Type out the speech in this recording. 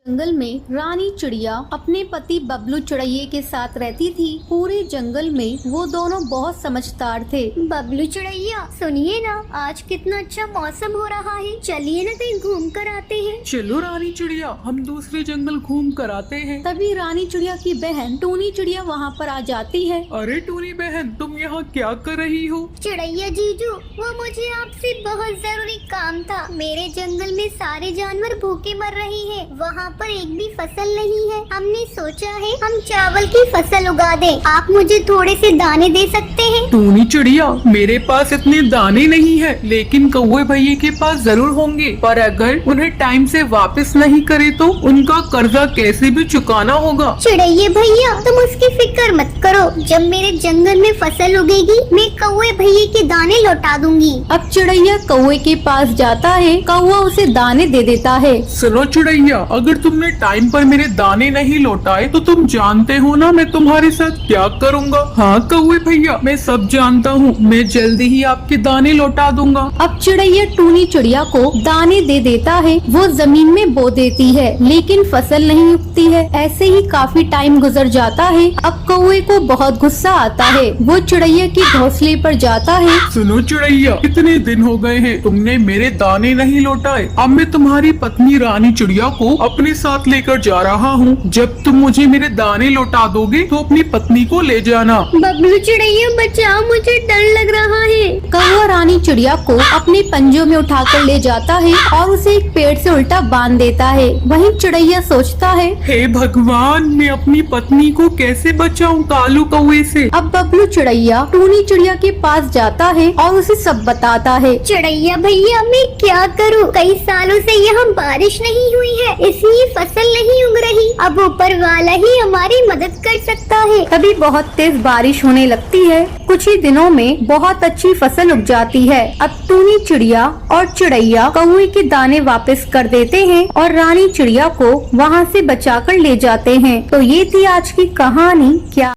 जंगल में रानी चिड़िया अपने पति बबलू चिड़ैया के साथ रहती थी। पूरे जंगल में वो दोनों बहुत समझदार थे। बबलू चिड़ैया सुनिए ना, आज कितना अच्छा मौसम हो रहा है, चलिए ना कहीं घूम कर आते हैं। चलो रानी चिड़िया, हम दूसरे जंगल घूम कर आते हैं। तभी रानी चिड़िया की बहन टूनी चिड़िया वहाँ पर आ जाती है। अरे टूनी बहन, तुम यहाँ क्या कर रही हो? चिड़ैया जीजू, वो मुझे आपसे बहुत जरूरी काम था। मेरे जंगल में सारे जानवर भूखे मर रहे हैं, वहाँ पर एक भी फसल नहीं है। हमने सोचा है हम चावल की फसल उगा दें। आप मुझे थोड़े से दाने दे सकते हैं? टूनी चिड़िया, मेरे पास इतने दाने नहीं है, लेकिन कौवे भैया के पास जरूर होंगे। पर अगर उन्हें टाइम से वापस नहीं करे तो उनका कर्जा कैसे भी चुकाना होगा। चिड़ैया भैया, तुम उसकी फिक्र मत करो। जब मेरे जंगल में फसल उगेगी, मैं कौवे भैया के दाने लौटा दूंगी। अब चिड़ैया कौवे के पास जाता है। कौवा उसे दाने दे देता है। सुनो चिड़ैया, अगर तुमने टाइम पर मेरे दाने नहीं लौटाए तो तुम जानते हो ना मैं तुम्हारे साथ क्या करूँगा। हाँ कौवे भैया, मैं सब जानता हूँ, मैं जल्दी ही आपके दाने लौटा दूंगा। अब चिड़ैया टूनी चिड़िया को दाने दे देता है। वो जमीन में बो देती है, लेकिन फसल नहीं उगती है। ऐसे ही काफी टाइम गुजर जाता है। अब कौवे को बहुत गुस्सा आता है। वो चिड़ैया की घोंसले पर जाता है। सुनो चिड़ैया, कितने दिन हो गए हैं तुमने मेरे दाने नहीं लौटाए। अब मैं तुम्हारी पत्नी रानी चिड़िया को अपने साथ लेकर जा रहा हूँ। जब तुम मुझे मेरे दाने लौटा दोगे तो अपनी पत्नी को ले जाना। बबलू चिड़ैया बचाओ, मुझे डर लग रहा है। कौवा रानी चिड़िया को अपने पंजों में उठाकर ले जाता है और उसे एक पेड़ से उल्टा बांध देता है। वहीं चिड़ैया सोचता है, हे भगवान, मैं अपनी पत्नी को कैसे बचाऊं कालू कौवे से। अब बबलू चिड़ैया टूनी चिड़िया के पास जाता है और उसे सब बताता है। चिड़ैया भैया, मैं क्या करूं? कई सालों से यहाँ बारिश नहीं हुई है, इसलिए फसल नहीं उग रही। अब ऊपर वाला ही हमारी मदद कर सकता है। तभी बहुत तेज बारिश होने लगती है। कुछ ही दिनों में बहुत अच्छी फसल उग जाती है। अब टूनी चिड़िया और चिड़ैया कौवे के दाने वापस कर देते हैं और रानी चिड़िया को वहाँ से बचाकर ले जाते हैं। तो ये थी आज की कहानी। क्या